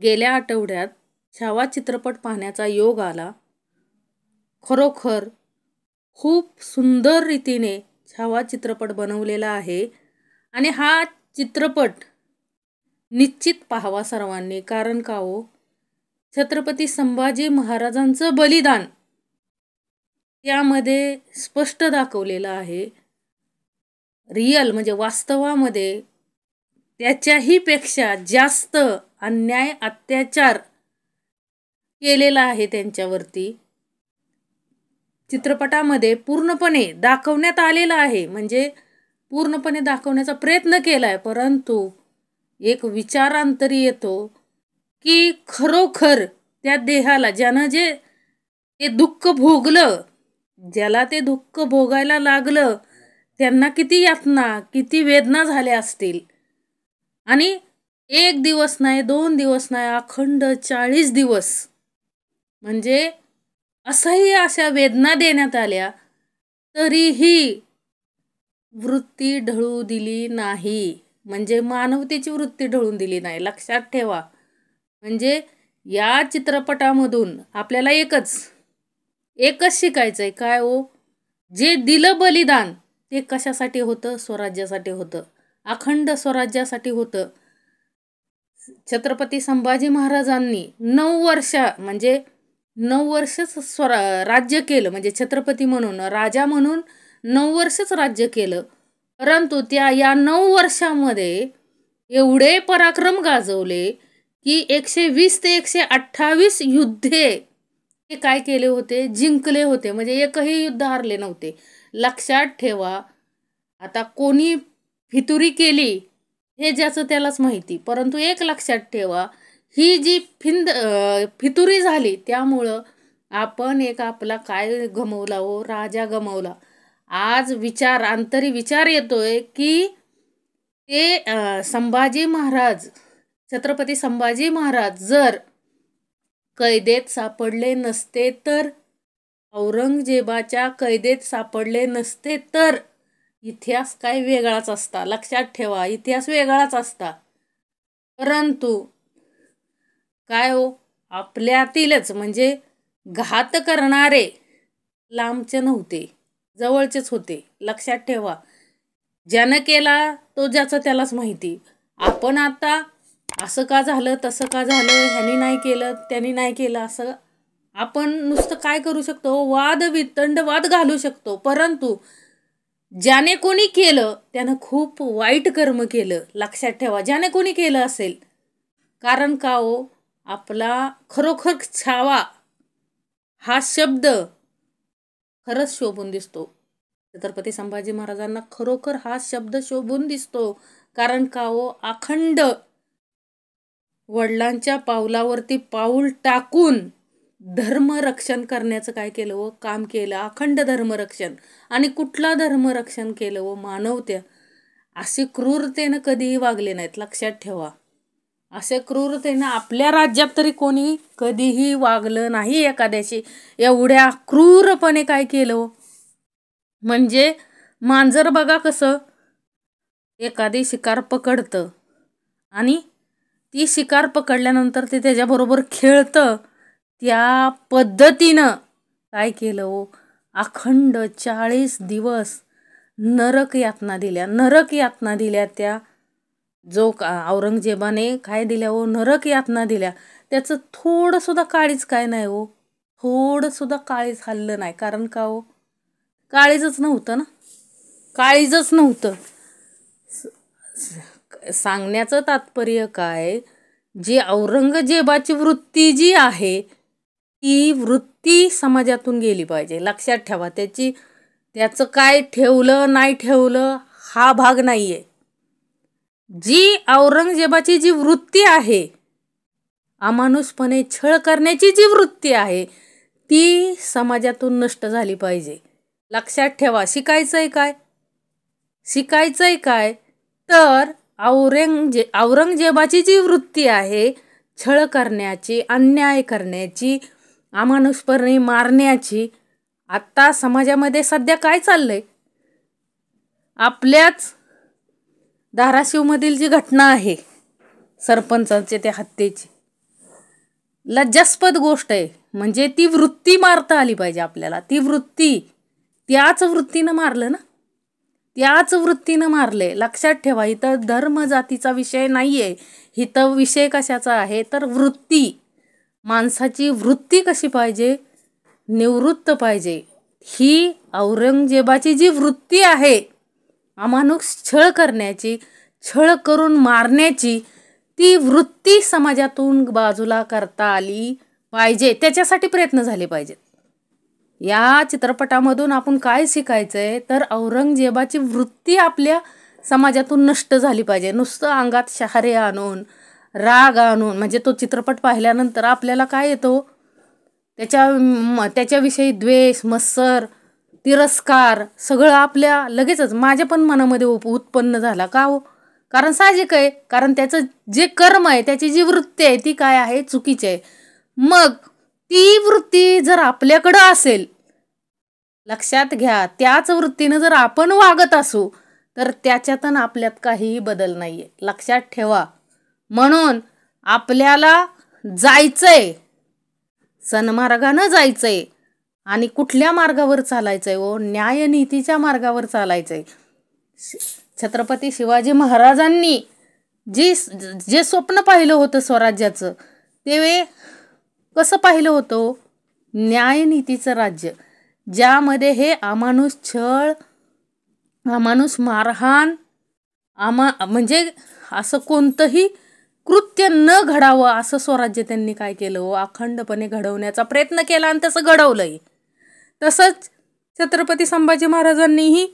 गेल्या आठवड्यात छावा चित्रपट पाहण्याचा योग आला. खरोखर खूप सुंदर रीतीने छावा चित्रपट बनवलेला आहे आणि हा चित्रपट निश्चित पाहावा सर्वांनी. कारण का हो, छत्रपती संभाजी महाराजांचं बलिदान त्यामध्ये स्पष्ट दाखवलेलं आहे. रियल म्हणजे वास्तवामध्ये त्याच्याही पेक्षा जास्त अन्याय अत्याचार केलेला आहे त्यांच्यावरती. चित्रपटामध्ये पूर्णपणे दाखवण्यात आलेला आहे, म्हणजे पूर्णपणे दाखवण्याचा प्रयत्न केलाय, परंतु एक विचारांतरी येतो की खरोखर त्या देहाला ज्यानं जे ते दुःख भोगलं, ज्याला ते दुःख भोगायला लागलं, त्यांना किती यातना किती वेदना झाल्या असतील. आणि एक दिवस नाही, 2 दिवस नाही, अखंड 40 दिवस म्हणजे असह्य अशा वेदना देण्यात आल्या, तरीही वृत्ती ढळू दिली नाही. म्हणजे मानवतेची वृत्ती ढळून दिली नाही. लक्षात ठेवा. म्हणजे या चित्रपटामधून आपल्याला एकच शिकायचंय. काय हो, जे दिलं बलिदान ते कशासाठी होतं? स्वराज्यासाठी होतं, अखंड स्वराज्यासाठी होतं. छत्रपती संभाजी महाराजांनी 9 वर्ष म्हणजे 9 वर्षच राज्य केलं. म्हणजे छत्रपती म्हणून, राजा म्हणून 9 वर्षच राज्य केलं. परंतु या 9 वर्षामध्ये एवढे पराक्रम गाजवले की 120 ते 128 युद्धे ते काय केले होते? जिंकले होते. म्हणजे एकही युद्ध हारले नव्हते. लक्षात ठेवा. आता कोणी फितुरी केली हे ज्याचं त्यालाच माहिती, परंतु एक लक्षात ठेवा, ही जी फितुरी झाली त्यामुळं आपण एक आपला काय गमवला हो? राजा गमवला. आज आंतरी विचार येतोय की ते संभाजी महाराज, छत्रपती संभाजी महाराज जर कैदेत सापडले नसते तर, औरंगजेबाच्या कैदेत सापडले नसते तर इतिहास काय वेगळाच असता. लक्षात ठेवा, इतिहास वेगळाच असता. परंतु काय हो, आपल्यातीलच म्हणजे घात करणारे लांबचे नव्हते, जवळचेच होते. लक्षात ठेवा. ज्यानं केला तो ज्याचं त्यालाच माहिती. आपण आता असं का झालं, तसं का झालं, ह्यानी नाही केलं, त्यांनी नाही केलं, असं आपण नुसतं काय करू शकतो? वाद घालू शकतो. परंतु ज्याने कोणी केलं त्यानं खूप वाईट कर्म केलं. लक्षात ठेवा, ज्याने कोणी केलं असेल. कारण का हो, आपला खरोखर छावा हा शब्द खरंच शोभून दिसतो. छत्रपती संभाजी महाराजांना खरोखर हा शब्द शोभून दिसतो. कारण का हो, अखंड वडिलांच्या पावलावरती पाऊल टाकून धर्मरक्षण करण्याचं काय केलं व काम केलं. अखंड धर्मरक्षण. आणि कुठला धर्मरक्षण केलं व? मानवत्या. असे क्रूरतेनं कधीही वागले नाहीत. लक्षात ठेवा. असे क्रूरतेनं आपल्या राज्यात तरी कोणी कधीही वागलं नाही एखाद्याशी. एवढ्या क्रूरपणे काय केलं? म्हणजे मांजर बघा कसं एखादी शिकार पकडतं आणि ती शिकार पकडल्यानंतर ते त्याच्याबरोबर खेळतं, त्या पद्धतीनं काय केलं हो? अखंड 40 दिवस नरक यातना दिल्या. त्या जो औरंगजेबाने काय दिल्या हो? नरक यातना दिल्या. त्याचं थोडंसुद्धा काळीच काय नाही हो, थोडंसुद्धा काळीच हल्लं नाही. कारण का हो? काळीजच नव्हतं ना, काळीजच नव्हतं. सांगण्याचं तात्पर्य काय, जी औरंगजेबाची वृत्ती जी आहे ती वृत्ती समाजातून गेली पाहिजे. लक्षात ठेवा. त्याचं काय ठेवलं नाही ठेवलं हा भाग नाहीये. जी औरंगजेबाची जी वृत्ती आहे, अमानुषपणे छळ करण्याची जी वृत्ती आहे, ती समाजातून नष्ट झाली पाहिजे. लक्षात ठेवा. शिकायचंय काय तर औरंगजेबाची जी वृत्ती आहे छळ करण्याची, अन्याय करण्याची, अमानुषपणे मारण्याची, आता समाजामध्ये सध्या काय चाललंय? आपल्याच धाराशिवमधील जी घटना आहे सरपंचाचे त्या हत्येची, लज्जास्पद गोष्ट आहे. म्हणजे ती वृत्ती मारता आली पाहिजे आपल्याला. ती वृत्ती त्याच वृत्तीनं मारलं ना, त्याच वृत्तीनं मारले. लक्षात ठेवा, इथं धर्म जातीचा विषय नाहीये. इथं विषय कशाचा आहे तर वृत्ती. माणसाची वृत्ती कशी पाहिजे, निवृत्त पाहिजे. ही औरंगजेबाची जी वृत्ती आहे अमानुष छळ करण्याची, छळ करून मारण्याची, ती वृत्ती समाजातून बाजूला करता आली पाहिजे. त्याच्यासाठी प्रयत्न झाले पाहिजेत. या चित्रपटामधून आपण काय शिकायचंय तर औरंगजेबाची वृत्ती आपल्या समाजातून नष्ट झाली पाहिजे. नुसतं अंगात शहारे आणून, राग आणून, म्हणजे तो चित्रपट पाहिल्यानंतर आपल्याला काय येतो, त्याच्याविषयी द्वेष, मत्सर, तिरस्कार सगळं आपल्या लगेचच माझ्या पण मनामध्ये उत्पन्न झाला. का हो? कारण साहजिक आहे, कारण त्याचं जे कर्म आहे, त्याची जी वृत्ती आहे ती काय आहे, चुकीची आहे. मग ती वृत्ती जर आपल्याकडं असेल, लक्षात घ्या, त्याच वृत्तीनं जर आपण वागत असू तर त्याच्यातून आपल्यात काहीही बदल नाहीये. लक्षात ठेवा. म्हणून आपल्याला जायचंय, सन्मार्गानं जायचंय. आणि कुठल्या मार्गावर चालायचंय हो? न्यायनीतीच्या मार्गावर चालायचंय. छत्रपती शिवाजी महाराजांनी जे स्वप्न पाहिलं होतं स्वराज्याचं, ते कसं पाहिलं होतं? न्यायनीतीचं राज्य, ज्यामध्ये हे अमानुष छळ, अमानुष मारहाण, म्हणजे असं कोणतंही कृत्य न घडावं असं स्वराज्य त्यांनी काय केलं हो? अखंडपणे घडवण्याचा प्रयत्न केला आणि तसं घडवलंय. तसंच छत्रपती संभाजी महाराजांनीही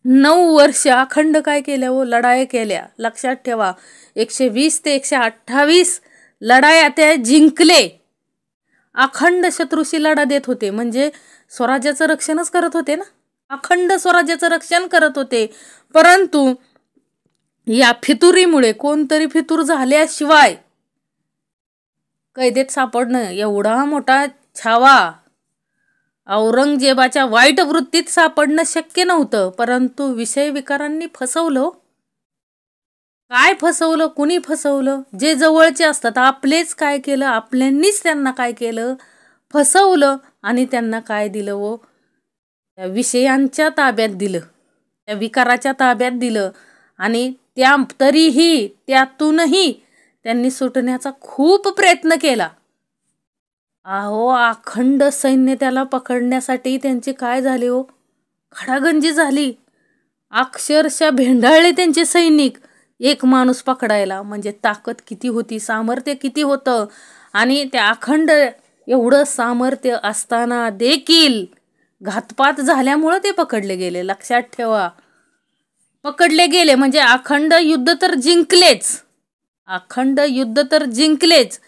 9 वर्ष अखंड काय केल्या हो? लढाया केल्या. लक्षात ठेवा, 120 ते 128 लढाया त्या जिंकले. अखंड शत्रूशी लढा देत होते, म्हणजे स्वराज्याचं रक्षणच करत होते ना, अखंड स्वराज्याचं रक्षण करत होते. परंतु या फितुरीमुळे, कोणतरी फितूर झाल्याशिवाय कैदेत सापडणं, एवढा मोठा छावा औरंगजेबाच्या वाईट वृत्तीत सापडणं शक्य नव्हतं. परंतु विषय विकारांनी फसवलं. काय फसवलं? कुणी फसवलं? जे जवळचे असतात आपलेच. काय केलं? आपल्यांनीच त्यांना काय केलं? फसवलं. आणि त्यांना काय दिलं हो? त्या विषयांच्या ताब्यात दिलं, त्या विकाराच्या ताब्यात दिलं. आणि तरीही त्यातूनही त्यांनी सुटण्याचा खूप प्रयत्न केला. अहो, अखंड सैन्य त्याला पकडण्यासाठी त्यांचे काय झाले हो? खडागंजी झाली. अक्षरशः भेंडाळले त्यांचे सैनिक एक माणूस पकडायला. म्हणजे ताकद किती होती, सामर्थ्य किती होतं. आणि त्या अखंड एवढं सामर्थ्य असताना देखील घातपात झाल्यामुळं ते पकडले गेले. लक्षात ठेवा, पकडले गेले म्हणजे अखंड युद्ध तर जिंकलेच, अखंड युद्ध तर जिंकलेच,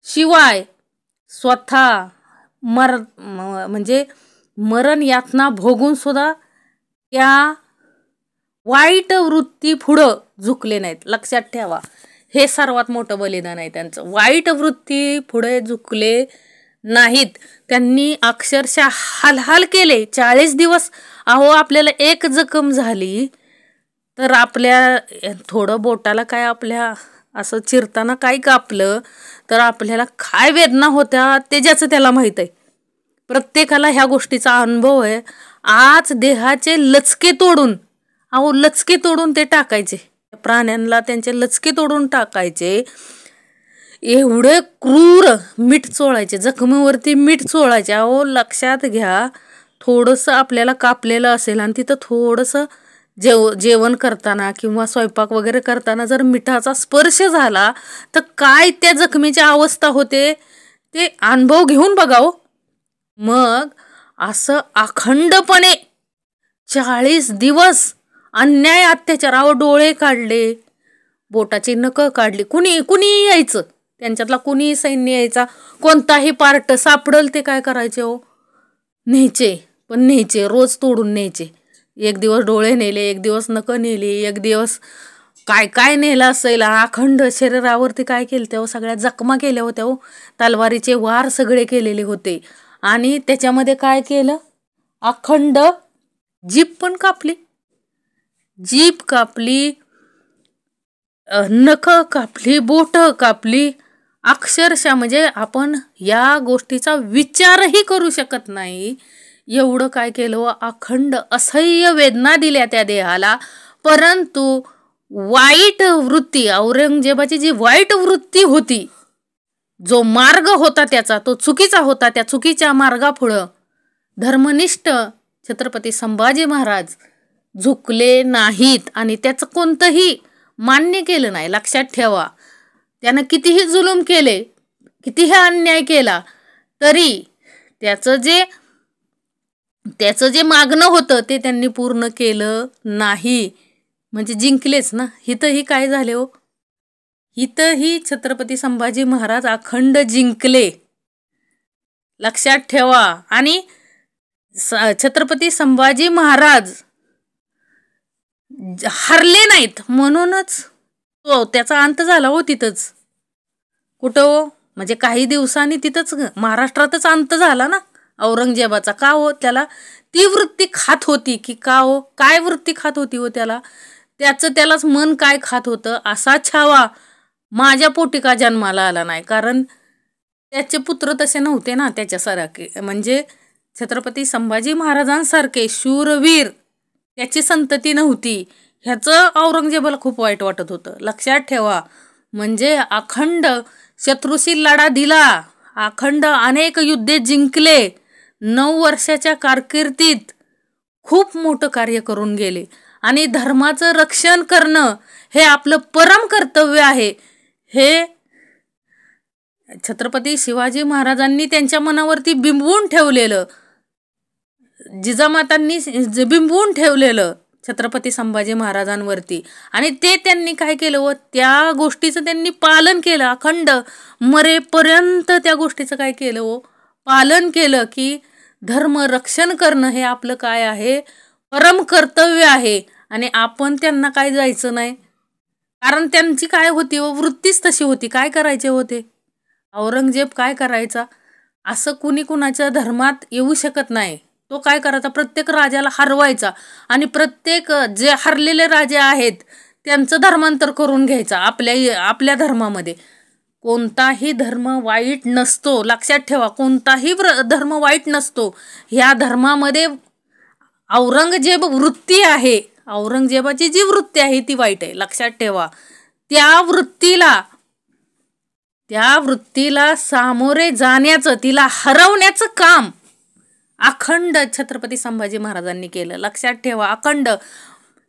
शिवाय स्वतः म्हणजे मरण यातना भोगून सुद्धा त्या वाईट वृत्ती पुढं झुकले नाहीत. लक्षात ठेवा, हे सर्वात मोठं बलिदान आहे त्यांचं. वाईट वृत्ती पुढे झुकले नाहीत. त्यांनी अक्षरशः हालहाल केले 40 दिवस. अहो, आपल्याला एक जखम झाली तर आपल्या थोडं बोटाला काय आपल्या असं चिरताना काय कापलं तर आपल्याला काय वेदना होत्या ते ज्याचं त्याला माहीत आहे. प्रत्येकाला ह्या गोष्टीचा अनुभव आहे. आज देहाचे लचके तोडून, अहो लचके तोडून ते टाकायचे प्राण्यांना, त्यांचे लचके तोडून टाकायचे. एवढे क्रूर मीठ चोळायचे, जखमीवरती मीठ चोळायचे. अहो लक्षात घ्या, थोडंसं आपल्याला कापलेलं असेल आणि तिथं थोडंसं जेवण करताना किंवा स्वयंपाक वगैरे करताना जर मिठाचा स्पर्श झाला तर काय त्या जखमीची अवस्था होते ते अनुभव घेऊन बघाव. मग असं अखंडपणे 40 दिवस अन्याय अत्याचार, अहो डोळे काढले, बोटाची नखं काढली. कुणी यायचं त्यांच्यातला, कुणी सैन्य यायचा, कोणताही पार्ट सापडल ते काय करायचे हो? न्यायचे. पण न्यायचे, रोज तोडून न्यायचे. एक दिवस डोळे नेले, एक दिवस नखं नेली, एक दिवस काय काय नेलं असेल. अखंड शरीरावरती काय केलं तेव्हा? सगळ्या जखमा केल्या होत्या हो, तलवारीचे वार सगळे केलेले होते. आणि त्याच्यामध्ये काय केलं? अखंड जीभ पण कापली, जीभ कापली, नखं कापली, बोट कापली. अक्षरशः म्हणजे आपण या गोष्टीचा विचारही करू शकत नाही. एवढं काय केलं, अखंड असह्य वेदना दिल्या त्या देहाला. परंतु वाईट वृत्ती, औरंगजेबाची जी वाईट वृत्ती होती, जो मार्ग होता त्याचा तो चुकीचा होता. त्या चुकीच्या मार्गापुढं धर्मनिष्ठ छत्रपती संभाजी महाराज झुकले नाहीत आणि त्याचं कोणतंही मान्य केलं नाही. लक्षात ठेवा, त्यानं कितीही जुलूम केले, कितीही अन्याय केला, तरी त्याचं जे मागणं होतं ते त्यांनी पूर्ण केलं नाही. म्हणजे जिंकलेच ना. हितही काय झाले हो, हितही छत्रपती संभाजी महाराज अखंड जिंकले. लक्षात ठेवा. आणि छत्रपती संभाजी महाराज हरले नाहीत म्हणूनच त्याचा अंत झाला हो तिथंच. कुठं हो, म्हणजे काही दिवसांनी तिथंच महाराष्ट्रातच अंत झाला ना औरंगजेबाचा. का हो, त्याला ती वृत्ती खात होती की का हो, काय वृत्ती खात होती हो त्याला, त्यालाच मन काय खात होतं, असा छावा माझ्या पोटी का जन्माला आला नाही. कारण त्याचे पुत्र तसे नव्हते ना त्याच्यासारखे. म्हणजे छत्रपती संभाजी महाराजांसारखे शूरवीर त्याची संतती नव्हती. ह्याचं औरंगजेबाला खूप वाईट वाटत होतं. लक्षात ठेवा. म्हणजे अखंड शत्रूशी लढा दिला, अखंड अनेक युद्धे जिंकले, 9 वर्षाच्या कारकिर्दीत खूप मोठं कार्य करून गेले. आणि धर्माचं रक्षण करणं हे आपलं परम कर्तव्य आहे. हे छत्रपती शिवाजी महाराजांनी त्यांच्या मनावरती बिंबवून ठेवलेलं, जिजामातांनी बिंबवून ठेवलेलं छत्रपती संभाजी महाराजांवरती. आणि ते त्यांनी काय केलं व त्या गोष्टीचं त्यांनी पालन केलं. अखंड मरेपर्यंत त्या गोष्टीचं काय केलं व पालन केलं की धर्म रक्षण करणं हे आपलं काय आहे, परम कर्तव्य आहे. आणि आपण त्यांना काय जायचं नाही. कारण त्यांची काय होती व वृत्तीच तशी होती. काय करायचे होते औरंगजेब, काय करायचा, असं कुणी कुणाच्या धर्मात येऊ शकत नाही. तो काय करायचा, प्रत्येक राजाला हरवायचा आणि प्रत्येक जे हरलेले राजे आहेत त्यांचं धर्मांतर करून घ्यायचा आपल्या धर्मामध्ये. कोणताही धर्म वाईट नसतो. लक्षात ठेवा, कोणताही धर्म वाईट नसतो. ह्या धर्मामध्ये औरंगजेब वृत्ती आहे, औरंगजेबाची जी वृत्ती आहे ती वाईट आहे. लक्षात ठेवा. त्या वृत्तीला सामोरे जाण्याचं, तिला हरवण्याचं काम अखंड छत्रपती संभाजी महाराजांनी केलं. लक्षात ठेवा. अखंड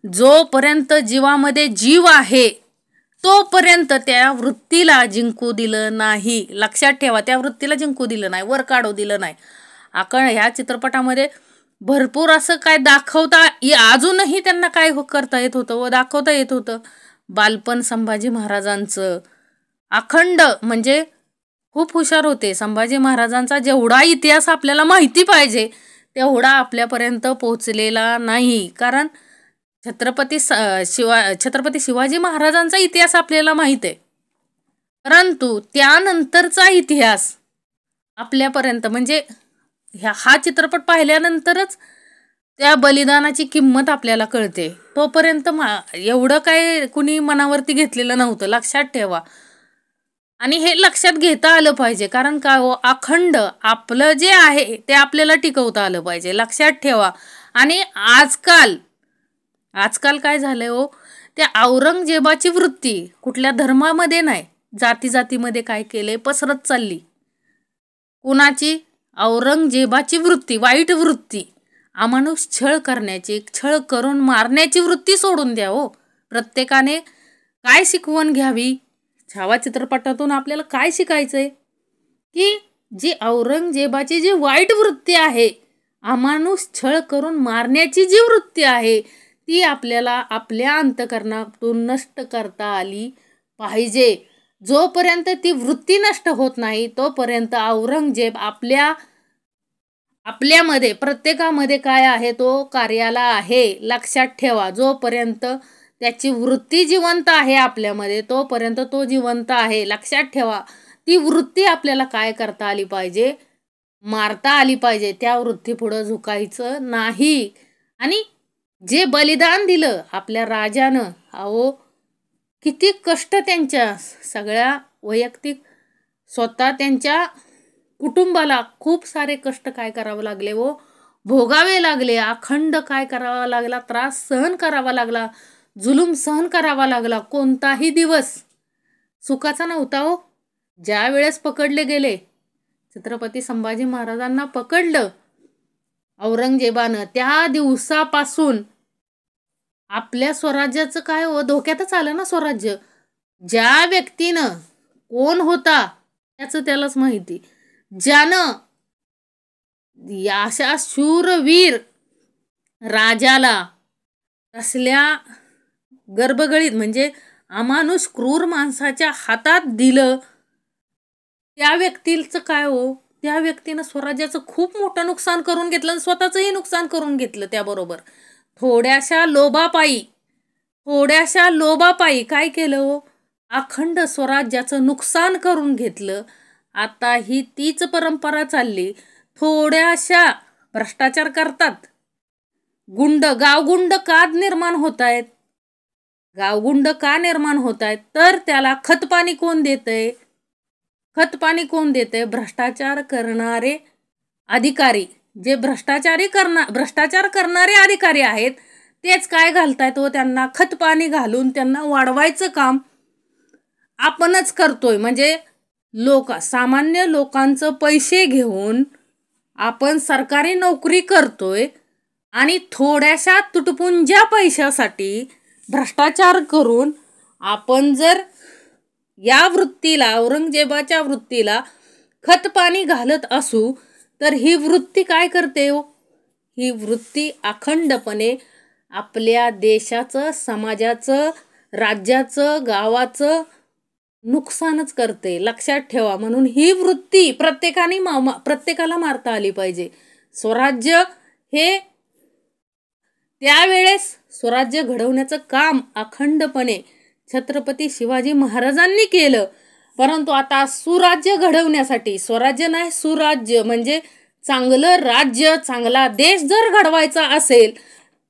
जोपर्यंत जीवामध्ये जीव आहे तोपर्यंत त्या वृत्तीला जिंकू दिलं नाही. लक्षात ठेवा, त्या वृत्तीला जिंकू दिलं नाही, वर काढू दिलं नाही. ह्या चित्रपटामध्ये भरपूर असं काय दाखवता, अजूनही त्यांना काय करता येत होतं व दाखवता येत होतं. बालपण संभाजी महाराजांचं अखंड म्हणजे खूप हुशार होते. संभाजी महाराजांचा जेवढा इतिहास आपल्याला माहिती पाहिजे तेवढा आपल्यापर्यंत पोहोचलेला नाही. कारण छत्रपती शिवाजी महाराजांचा इतिहास आपल्याला माहित आहे, परंतु त्यानंतरचा इतिहास आपल्यापर्यंत म्हणजे हा चित्रपट पाहिल्यानंतरच त्या बलिदानाची किंमत आपल्याला कळते. तोपर्यंत एवढं काय कुणी मनावरती घेतलेलं नव्हतं. लक्षात ठेवा. आणि हे लक्षात घेता आलं पाहिजे. कारण काय हो, अखंड आपलं जे आहे ते आपल्याला टिकवता आलं पाहिजे. लक्षात ठेवा. आणि आजकाल काय झालंय हो, त्या औरंगजेबाची वृत्ती कुठल्या धर्मामध्ये नाही, जातीमध्ये काय केलंय, पसरत चालली. कुणाची, औरंगजेबाची वृत्ती, वाईट वृत्ती, अमानुष छळ करण्याची, छळ करून मारण्याची वृत्ती सोडून द्या हो. प्रत्येकाने काय शिकवण घ्यावी, छावा चित्रपटातून आपल्याला काय शिकायचंय की जी औरंगजेबाची जी वाईट वृत्ती आहे, अमानुष छळ करून मारण्याची जी वृत्ती आहे, ती आपल्याला आपल्या अंतःकरणातून नष्ट करता आली पाहिजे. जोपर्यंत ती वृत्ती नष्ट होत नाही तोपर्यंत औरंगजेब आपल्यामध्ये प्रत्येकामध्ये काय आहे, तो कार्याला आहे. लक्षात ठेवा. जोपर्यंत त्याची वृत्ती जिवंत आहे आपल्यामध्ये तोपर्यंत तो जिवंत आहे. लक्षात ठेवा. ती वृत्ती आपल्याला काय करता आली पाहिजे, मारता आली पाहिजे. त्या वृत्तीपुढं झुकायचं नाही. आणि जे बलिदान दिलं आपल्या राजानं, अहो किती कष्ट त्यांच्या सगळ्या वैयक्तिक स्वतः त्यांच्या कुटुंबाला खूप सारे कष्ट काय करावं लागले व भोगावे लागले. अखंड काय करावा लागला, त्रास सहन करावा लागला, जुलूम सहन करावा लागला. कोणताही दिवस सुखाचा नव्हता हो. ज्या वेळेस पकडले गेले, छत्रपती संभाजी महाराजांना पकडलं औरंगजेबानं, त्या दिवसापासून आपल्या स्वराज्याचं काय हो, धोक्यातच आलं ना स्वराज्य. ज्या व्यक्तीनं कोण होता त्याचं त्यालाच माहिती. ज्यानं या अशा शूरवीर राजाला असल्या गर्भगळीत म्हणजे अमानुष क्रूर माणसाच्या हातात दिलं, त्या व्यक्तीचं काय हो, त्या व्यक्तीनं स्वराज्याचं खूप मोठं नुकसान करून घेतलं आणि स्वतःचंही नुकसान करून घेतलं. त्याबरोबर थोड्याशा लोभापायी काय केलं हो, अखंड स्वराज्याचं नुकसान करून घेतलं. आता ही तीच परंपरा चालली. थोड्याशा भ्रष्टाचार करतात, गावगुंड का निर्माण होत आहेत, तर त्याला खतपाणी कोण देतंय, भ्रष्टाचार करणारे अधिकारी. जे भ्रष्टाचार करणारे अधिकारी आहेत तेच काय घालतायत व त्यांना खतपाणी घालून त्यांना वाढवायचं काम आपणच करतोय. म्हणजे सामान्य लोकांचं पैसे घेऊन आपण सरकारी नोकरी करतोय आणि थोड्याशा तुटपुंज्या पैशासाठी भ्रष्टाचार करून आपण जर या वृत्तीला, औरंगजेबाच्या वृत्तीला खतपाणी घालत असू, तर ही वृत्ती काय करते हो, ही वृत्ती अखंडपणे आपल्या देशाचं, समाजाचं, राज्याचं, गावाचं नुकसानच करते. लक्षात ठेवा. म्हणून ही वृत्ती प्रत्येकाला मारता आली पाहिजे. स्वराज्य हे त्यावेळेस स्वराज्य घडवण्याचं काम अखंडपणे छत्रपती शिवाजी महाराजांनी केलं. परंतु आता सुराज्य घडवण्यासाठी, स्वराज्य नाही सुराज्य म्हणजे चांगलं राज्य, चांगला देश जर घडवायचा असेल,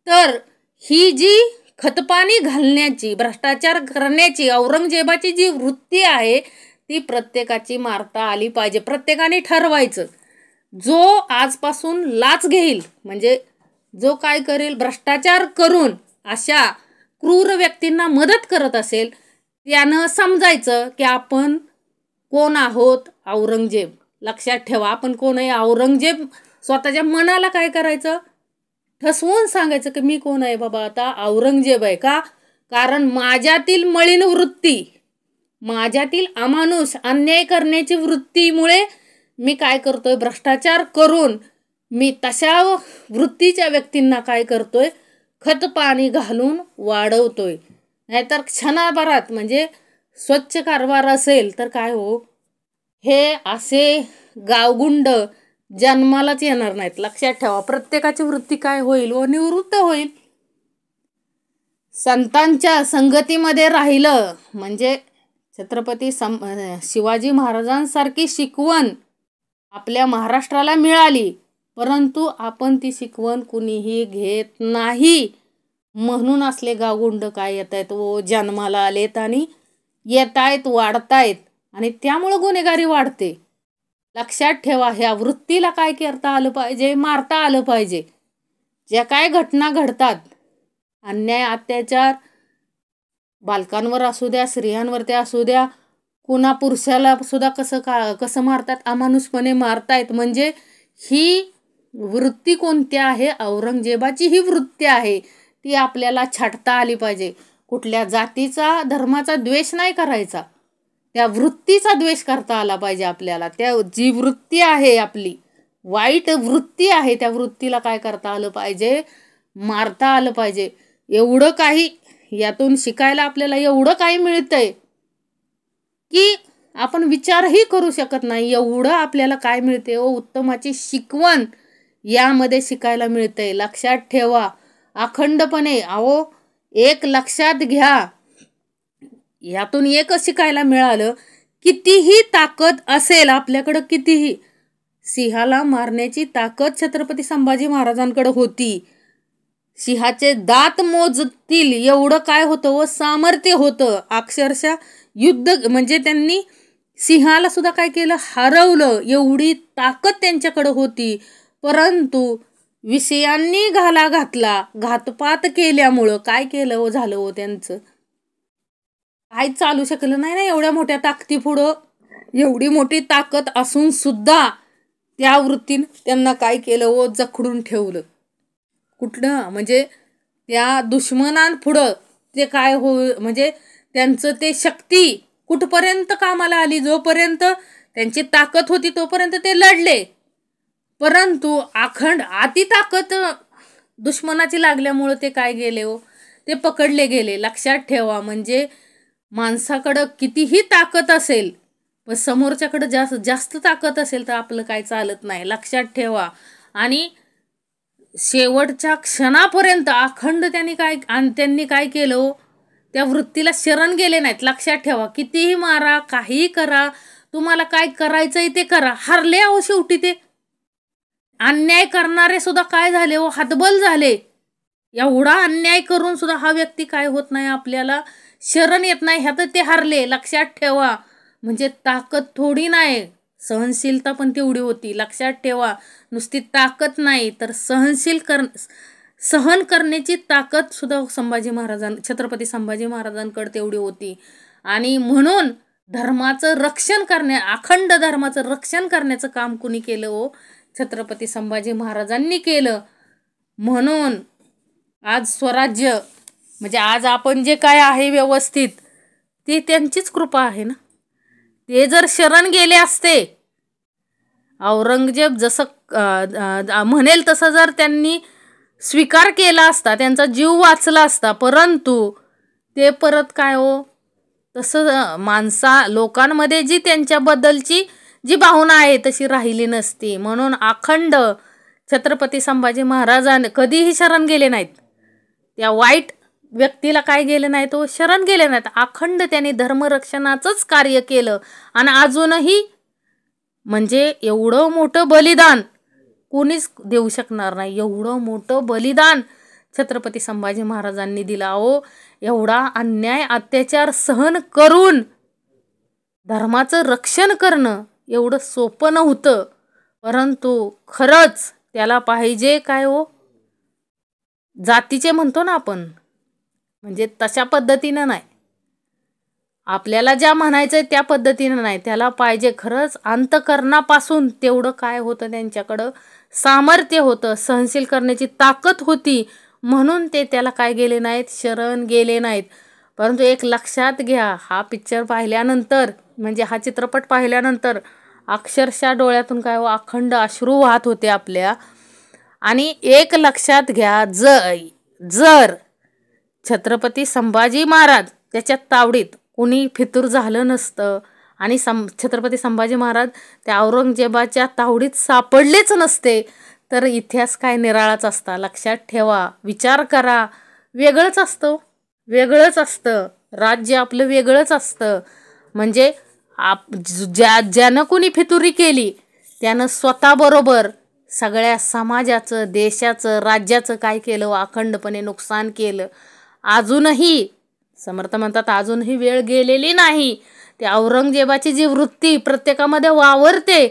तर ही जी खतपाणी घालण्याची, भ्रष्टाचार करण्याची औरंगजेबाची जी वृत्ती आहे ती प्रत्येकाची मारता आली पाहिजे. प्रत्येकाने ठरवायचं, जो आजपासून लाच घेईल म्हणजे जो काय करेल, भ्रष्टाचार करून अशा क्रूर व्यक्तींना मदत करत असेल, त्यानं समजायचं की आपण कोण आहोत, औरंगजेब. लक्षात ठेवा, आपण कोण आहे, औरंगजेब. स्वतःच्या मनाला काय करायचं, ठसवून सांगायचं की मी कोण आहे बाबा, आता औरंगजेब आहे. का? कारण माझ्यातील मलिन वृत्ती, माझ्यातील अमानुष अन्याय करण्याची वृत्तीमुळे मी काय करतोय, भ्रष्टाचार करून मी तशा वृत्तीच्या व्यक्तींना काय करतोय, खतपाणी घालून वाढवतोय. नाहीतर क्षणाभरात म्हणजे स्वच्छ कारभार असेल तर काय हो, हे असे गावगुंड जन्मालाच येणार नाहीत. लक्षात ठेवा. प्रत्येकाची वृत्ती काय होईल व निवृत्त होईल. संतांच्या संगतीमध्ये राहिलं म्हणजे छत्रपती शिवाजी महाराजांसारखी शिकवण आपल्या महाराष्ट्राला मिळाली, परंतु आपण ती शिकवण कुणीही घेत नाही. म्हणून असले गावगुंड काय येत आहेत व जन्माला आलेत आणि येत आहेत, वाढतायत आणि त्यामुळं गुन्हेगारी वाढते. लक्षात ठेवा. ह्या वृत्तीला काय करता आलं पाहिजे, मारता आलं पाहिजे. ज्या काय घटना घडतात, अन्याय अत्याचार बालकांवर असू द्या, स्त्रियांवरती असू द्या, कुणा पुरुषाला सुद्धा कसं मारतात, अमानुषपणे मारतायत. म्हणजे ही वृत्ती कोणती आहे, औरंगजेबाची ही वृत्ती आहे, ती आपल्याला छाटता आली पाहिजे. कुठल्या जातीचा, धर्माचा द्वेष नाही करायचा, त्या वृत्तीचा द्वेष करता आला पाहिजे आपल्याला. त्या जी वृत्ती आहे आपली वाईट वृत्ती आहे, त्या वृत्तीला काय करता आलं पाहिजे, मारता आलं पाहिजे. एवढं काही यातून शिकायला आपल्याला एवढं काही मिळतंय की आपण विचारही करू शकत नाही. एवढं आपल्याला काय मिळते व उत्तमाची शिकवण यामध्ये शिकायला मिळतंय. लक्षात ठेवा अखंडपणे. एक लक्षात घ्या, यातून एकच शिकायला मिळालं, कितीही ताकद असेल आपल्याकडं, कितीही, सिंहाला मारण्याची ताकद छत्रपती संभाजी महाराजांकडे होती. सिंहाचे दात मोजतील एवढं काय होतं व सामर्थ्य होतं. अक्षरशः युद्ध म्हणजे त्यांनी सिंहाला सुद्धा काय केलं, हरवलं. एवढी ताकद त्यांच्याकडे होती, परंतु विषयांनी घाला घातला, घातपात केल्यामुळं काय केलं झालं हो त्यांचं, काहीच चालू शकलं नाही ना एवढ्या मोठ्या ताकदीपुढं. एवढी मोठी ताकद असून सुद्धा त्या वृत्तीनं त्यांना काय केलं व जखडून ठेवलं. कुठलं म्हणजे त्या दुश्मनांपुढं ते काय हो, म्हणजे त्यांचं ते शक्ती कुठपर्यंत कामाला आली, जोपर्यंत त्यांची ताकद होती तोपर्यंत ते लढले. परंतु अति ताकद दुश्मनाची लागल्यामुळं ते काय गेले हो, ते पकडले गेले. लक्षात ठेवा, म्हणजे माणसाकडं कितीही ताकद असेल पण समोरच्याकडं जास्त ताकद असेल तर आपलं काय चालत नाही. लक्षात ठेवा. आणि शेवटच्या क्षणापर्यंत अखंड त्यांनी काय केलं हो, त्या वृत्तीला शरण गेले नाहीत. लक्षात ठेवा, कितीही मारा, काहीही करा, तुम्हाला काय करायचंय ते करा, हरले अहो शेवटी ते. अन्याय करणारे सुद्धा काय झाले हो, हतबल झाले. एवढा अन्याय करून सुद्धा हा व्यक्ती काय होत नाही, आपल्याला शरण येत नाही, ह्यात ते हरले. लक्षात ठेवा, म्हणजे ताकद थोडी नाही, सहनशीलता पण तेवढी होती. लक्षात ठेवा, नुसती ताकद नाही तर सहन करण्याची ताकद सुद्धा छत्रपती संभाजी महाराजांकडे तेवढी होती. आणि म्हणून अखंड धर्माचं रक्षण करण्याचं काम कुणी केलं हो, छत्रपती संभाजी महाराजांनी केलं. म्हणून आज स्वराज्य म्हणजे आज आपण जे काय आहे व्यवस्थित, ते त्यांचीच कृपा आहे ना. ते जर शरण गेले असते, औरंगजेब जसं म्हणेल तसं जर त्यांनी स्वीकार केला असता, त्यांचा जीव वाचला असता, परंतु ते परत काय हो, तसं लोकांमध्ये जी त्यांच्याबद्दलची जी भावना आहे तशी राहिली नसती. म्हणून अखंड छत्रपती संभाजी महाराजांनी कधीही शरण गेले नाहीत, त्या वाईट व्यक्तीला काय गेले नाही तो शरण गेले नाहीत. अखंड त्यांनी धर्मरक्षणाचंच कार्य केलं. आणि अजूनही म्हणजे एवढं मोठं बलिदान कोणीच देऊ शकणार नाही. एवढं मोठं बलिदान छत्रपती संभाजी महाराजांनी दिला हो. एवढा अन्याय अत्याचार सहन करून धर्माचं रक्षण करणं एवढं सोपं नव्हतं. परंतु खरंच त्याला पाहिजे काय हो, जातीचे म्हणतो ना आपण, म्हणजे तशा पद्धतीनं नाही, आपल्याला ज्या म्हणायचंय त्या पद्धतीनं नाही, त्याला पाहिजे खरंच अंतकरणापासून तेवढं काय होतं, त्यांच्याकडं सामर्थ्य होतं, सहनशील करण्याची ताकद होती. म्हणून ते त्याला काय गेले नाहीत, शरण गेले नाहीत. परंतु एक लक्षात घ्या, हा पिक्चर पाहिल्यानंतर म्हणजे हा चित्रपट पाहिल्यानंतर अक्षरशः डोळ्यातून काय हो, अखंड अश्रू वाहत होते आपल्या. आणि एक लक्षात घ्या, जर छत्रपती संभाजी महाराज त्याच्या तावडीत कोणी फितूर झालं नसतं आणि छत्रपती संभाजी महाराज त्या औरंगजेबाच्या तावडीत सापडलेच नसते, तर इतिहास काय निराळाच असता. लक्षात ठेवा, विचार करा. वेगळंच असतं राज्य आपलं, वेगळंच असतं. म्हणजे ज्यानं कोणी फितुरी केली त्यानं स्वतःबरोबर सगळ्या समाजाचं, देशाचं, राज्याचं काय केलं, अखंडपणे नुकसान केलं. अजूनही समर्थ म्हणतात, अजूनही वेळ गेलेली नाही. त्या औरंगजेबाची जी वृत्ती प्रत्येकामध्ये वावरते,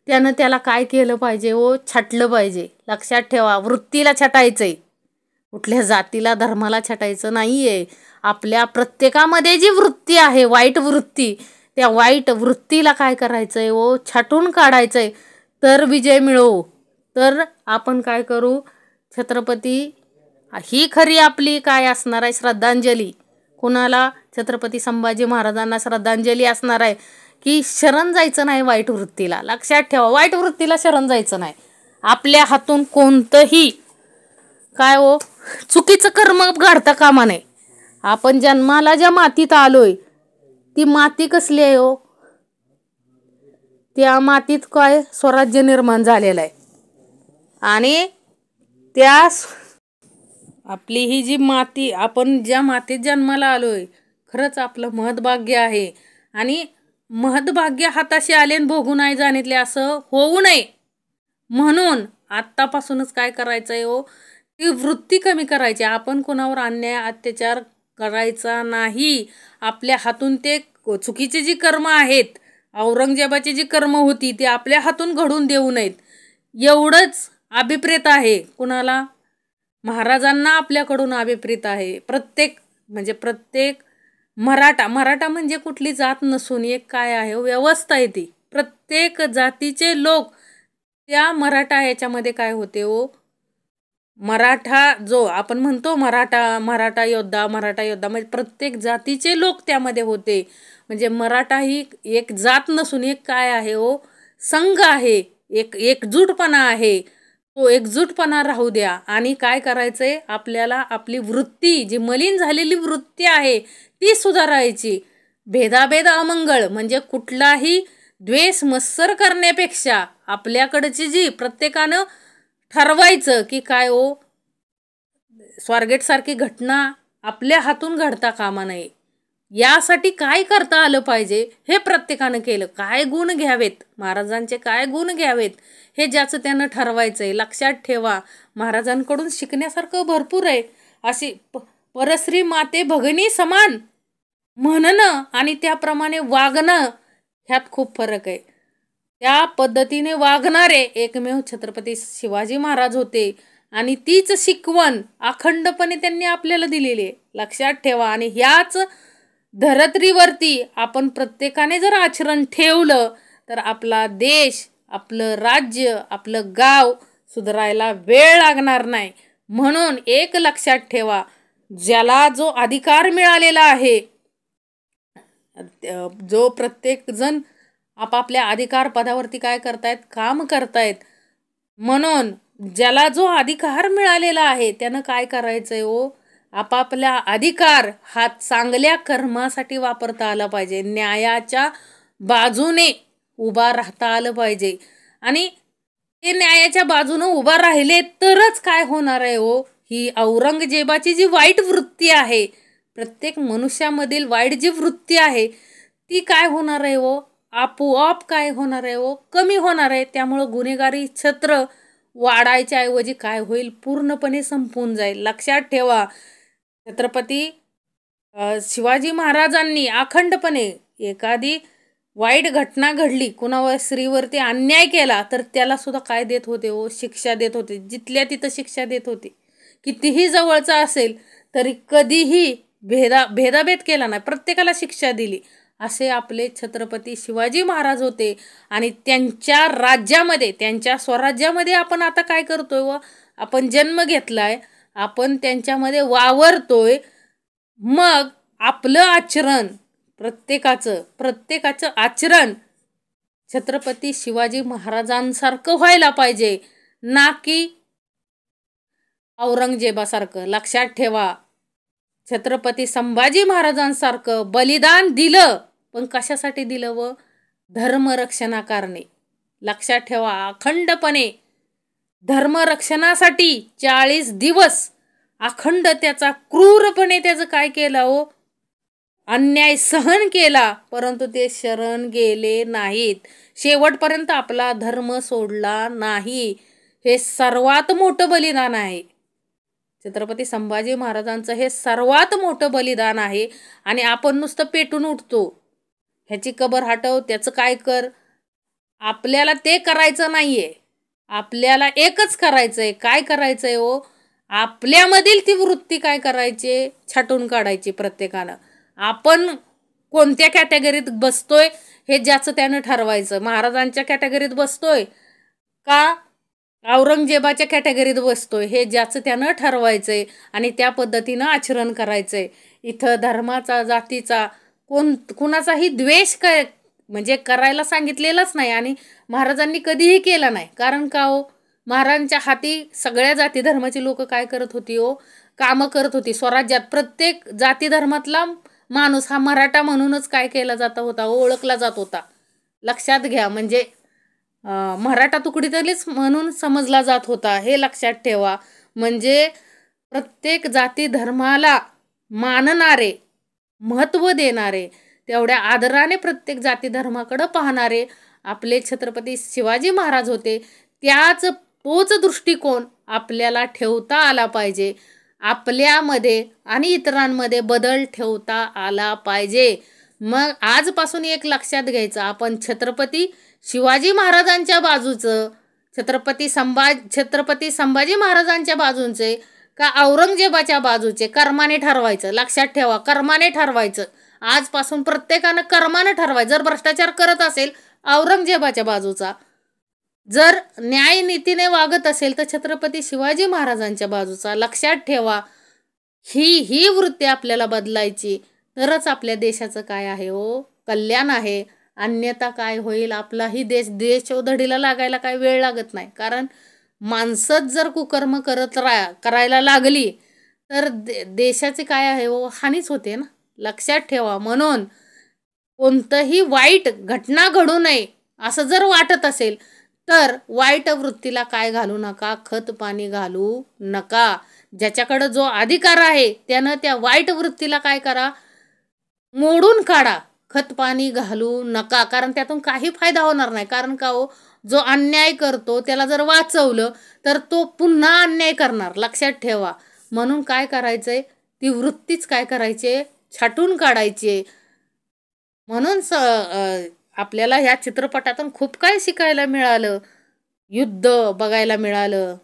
त्याला काय केलं पाहिजे हो, छाटलं पाहिजे. लक्षात ठेवा, वृत्तीला छटायचंय, कुठल्या जातीला धर्माला छटायचं नाहीये. आपल्या प्रत्येकामध्ये जी वृत्ती आहे, वाईट वृत्ती, त्या वाईट वृत्तीला काय करायचंय हो, छाटून काढायचंय. तर विजय मिळवू. तर आपण काय करू, छत्रपती ही खरी आपली काय असणार आहे, श्रद्धांजली. कुणाला? छत्रपती संभाजी महाराजांना श्रद्धांजली असणार आहे की शरण जायचं नाही वाईट वृत्तीला. लक्षात ठेवा, वाईट वृत्तीला शरण जायचं नाही. आपल्या हातून कोणतंही काय हो चुकीचं कर्म घडता कामा नये. आपण जन्माला ज्या मातीत आलोय ती माती कसली आहे हो, त्या मातीत काय स्वराज्य निर्माण झालेलं आहे. आणि त्या आपली ही जी माती, आपण ज्या मातीत जन्माला आलोय, खरंच आपलं महद्भाग्य आहे. आणि महद्भाग्य हाताशी आले आणि भोगू नाही जाणितले असं होऊ नये. म्हणून आत्तापासूनच काय करायचंय हो, ती वृत्ती कमी करायची. आपण कोणावर अन्याय अत्याचार करायचा नाही. आपल्या हातून ते चुकीचे जी कर्म आहेत, औरंगजेबाची जी कर्म होती ती आपल्या हातून घडून देऊ नयेत एवढंच अभिप्रेत आहे. कुणाला? महाराजांना आपल्याकडून अभिप्रेत आहे. प्रत्येक मराठा म्हणजे कुठली जात नसून एक काय आहे, व्यवस्था आहे ती. प्रत्येक जातीचे लोक त्या मराठा ह्याच्यामध्ये काय होते हो, मराठा जो आपण म्हणतो मराठा योद्धा म्हणजे प्रत्येक जातीचे लोक त्यामध्ये होते. म्हणजे मराठा ही एक जात नसून एक काय आहे हो, संघ आहे, एकजूटपणा आहे. तो एकजूटपणा राहू द्या. आणि काय करायचंय आपल्याला, आपली वृत्ती जी मलिन झालेली वृत्ती आहे ती सुधारायची. भेदाभेद अमंगळ म्हणजे कुठलाही द्वेष मत्सर करण्यापेक्षा आपल्याकडची जी प्रत्येकानं ठरवायचं की काय हो, स्वारगेटसारखी घटना आपल्या हातून घडता कामा नये. यासाठी काय करता आलं पाहिजे हे प्रत्येकानं केलं. काय गुण घ्यावेत महाराजांचे, काय गुण घ्यावेत हे ज्याचं त्यानं ठरवायचंय. लक्षात ठेवा, महाराजांकडून शिकण्यासारखं भरपूर आहे. अशी परश्री माते भगिनी समान म्हणणं आणि त्याप्रमाणे वागणं ह्यात खूप फरक आहे. त्या पद्धतीने वागणारे एकमेव छत्रपती शिवाजी महाराज होते आणि तीच शिकवण अखंडपणे त्यांनी आपल्याला दिलेली आहे. लक्षात ठेवा. आणि ह्याच धरत्रीवरती आपण प्रत्येकाने जर आचरण ठेवलं तर आपला देश, आपलं राज्य, आपलं गाव सुधारायला वेळ लागणार नाही. म्हणून एक लक्षात ठेवा, ज्याला जो अधिकार मिळालेला आहे, जो प्रत्येक जण आपापल्या अधिकार पदावरती काय करतायत, काम करतायत. म्हणून ज्याला जो अधिकार मिळालेला आहे त्यानं काय करायचंय हो, आपापला अधिकार हा चांगल्या कर्मासाठी वापरता आला पाहिजे. न्यायाच्या बाजूने उभा राहता आलं पाहिजे. आणि ते न्यायाच्या बाजूने उभा राहिले तरच काय होणार आहे हो, ही औरंगजेबाची जी वाईट वृत्ती आहे, प्रत्येक मनुष्यामधील वाईट जी वृत्ती आहे ती काय होणार आहे हो, आपोआप काय होणार आहे हो, कमी होणार आहे. त्यामुळं गुन्हेगारी छत्र वाढायच्या ऐवजी काय होईल, पूर्णपणे संपून जाईल. लक्षात ठेवा, छत्रपती शिवाजी महाराजांनी अखंडपणे एखादी वाईट घटना घडली, कुणावर स्त्रीवरती अन्याय केला तर त्याला सुद्धा काय देत होते हो, शिक्षा देत होते. जिथल्या तिथं शिक्षा देत होते. कितीही जवळचा असेल तरी कधीही भेदाभेद केला नाही, प्रत्येकाला शिक्षा दिली. असे आपले छत्रपती शिवाजी महाराज होते. आणि त्यांच्या राज्यामध्ये, त्यांच्या स्वराज्यामध्ये आपण आता काय करतोय व आपण जन्म घेतलाय, आपण त्यांच्यामध्ये वावरतोय. मग आपलं आचरण, प्रत्येकाचं आचरण छत्रपती शिवाजी महाराजांसारखं व्हायला पाहिजे, ना की औरंगजेबासारखं. लक्षात ठेवा, छत्रपती संभाजी महाराजांसारखं बलिदान दिलं, पण कशासाठी दिलं व धर्मरक्षणाकारणे. लक्षात ठेवा, अखंडपणे धर्मरक्षणासाठी 40 दिवस अखंड त्याचा क्रूरपणे त्याचं काय केलं हो, अन्याय सहन केला, परंतु ते शरण गेले नाहीत. शेवटपर्यंत आपला धर्म सोडला नाही. हे सर्वात मोठं बलिदान आहे. छत्रपती संभाजी महाराजांचं हे सर्वात मोठं बलिदान आहे. आणि आपण नुसतं पेटून उठतो, ह्याची कबर हटव, त्याचं काय कर, आपल्याला ते करायचं नाहीये. आपल्याला एकच करायचंय. काय करायचंय हो, आपल्यामधील ती वृत्ती काय करायची, छाटून काढायची. प्रत्येकानं आपण कोणत्या कॅटेगरीत बसतोय हे ज्याचं त्यानं ठरवायचं. महाराजांच्या कॅटेगरीत बसतोय का औरंगजेबाच्या कॅटेगरीत बसतोय हे ज्याचं त्यानं ठरवायचंय आणि त्या पद्धतीनं आचरण करायचंय. इथं धर्माचा, जातीचा कुणाचाही द्वेष म्हणजे करायला सांगितलेलंच नाही आणि महाराजांनी कधीही केला नाही. कारण का हो, महाराजांच्या हाती सगळ्या जाती धर्माची लोक काय करत होती हो, कामं करत होती. स्वराज्यात प्रत्येक जाती धर्मातला माणूस हा मराठा म्हणूनच काय केला जात होता, ओळखला जात होता. लक्षात घ्या, म्हणजे मराठा तुकडीतलीच म्हणून समजला जात होता. हे लक्षात ठेवा. म्हणजे प्रत्येक जाती धर्माला मानणारे, महत्त्व देणारे, तेवढ्या आदराने प्रत्येक जाती धर्माकडं पाहणारे आपले छत्रपती शिवाजी महाराज होते. तोच दृष्टिकोन आपल्याला ठेवता आला पाहिजे. आपल्यामध्ये आणि इतरांमध्ये बदल ठेवता आला पाहिजे. मग आजपासून एक लक्षात घ्यायचं, आपण छत्रपती शिवाजी महाराजांच्या बाजूचं, छत्रपती संभाजी महाराजांच्या बाजूचे का औरंगजेबाच्या बाजूचे, कर्माने ठरवायचं. लक्षात ठेवा, कर्माने ठरवायचं. आजपासून प्रत्येकानं कर्माने ठरवायचं. जर भ्रष्टाचार करत असेल औरंगजेबाच्या बाजूचा, जर न्यायनीतीने वागत असेल तर छत्रपती शिवाजी महाराजांच्या बाजूचा. लक्षात ठेवा, ही वृत्ती आपल्याला बदलायची, तरच आपल्या देशाचं काय आहे हो, कल्याण आहे. अन्यथा काय होईल, आपलाही देशोधडीला लागायला काय वेळ लागत नाही. कारण माणसंच जर कुकर्म करायला लागली तर देशाचे काय आहे हो, हानीच होते ना. लक्षात ठेवा. म्हणून कोणतंही वाईट घटना घडू नये असं जर वाटत असेल तर वाईट वृत्तीला काय घालू नका, खत पाणी घालू नका. ज्याच्याकडं जो अधिकार आहे त्यानं त्या वाईट वृत्तीला काय करा, मोडून काढा. खत पाणी घालू नका, कारण त्यातून काही फायदा होणार नाही. कारण का हो, जो अन्याय करतो त्याला जर वाचवलं तर तो पुन्हा अन्याय करणार. लक्षात ठेवा. म्हणून काय करायचंय, ती वृत्तीच काय करायची, छाटून काढायची. म्हणून आपल्याला ह्या चित्रपटातून खूप काय शिकायला मिळालं. युद्ध बघायला मिळालं,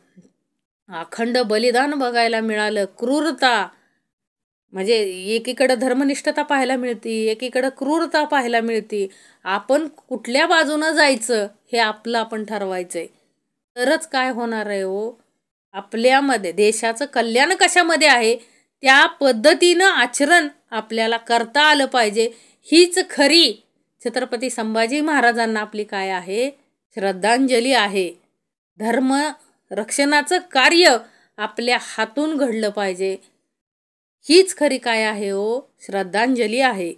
अखंड बलिदान बघायला मिळालं, क्रूरता, म्हणजे एकीकडं धर्मनिष्ठता पाहायला मिळते, एकीकडं क्रूरता पाहायला मिळते. आपण कुठल्या बाजूनं जायचं हे आपलं आपण ठरवायचंय, तरच काय होणार आहे हो, आपल्यामध्ये देशाचं कल्याण कशामध्ये आहे त्या पद्धतीनं आचरण आपल्याला करता आलं पाहिजे. हीच खरी छत्रपती संभाजी महाराजांना आपली काय आहे, श्रद्धांजली आहे. धर्म रक्षणाचं कार्य आपल्या हातून घडलं पाहिजे. हीच खरी काय आहे हो, श्रद्धांजली आहे.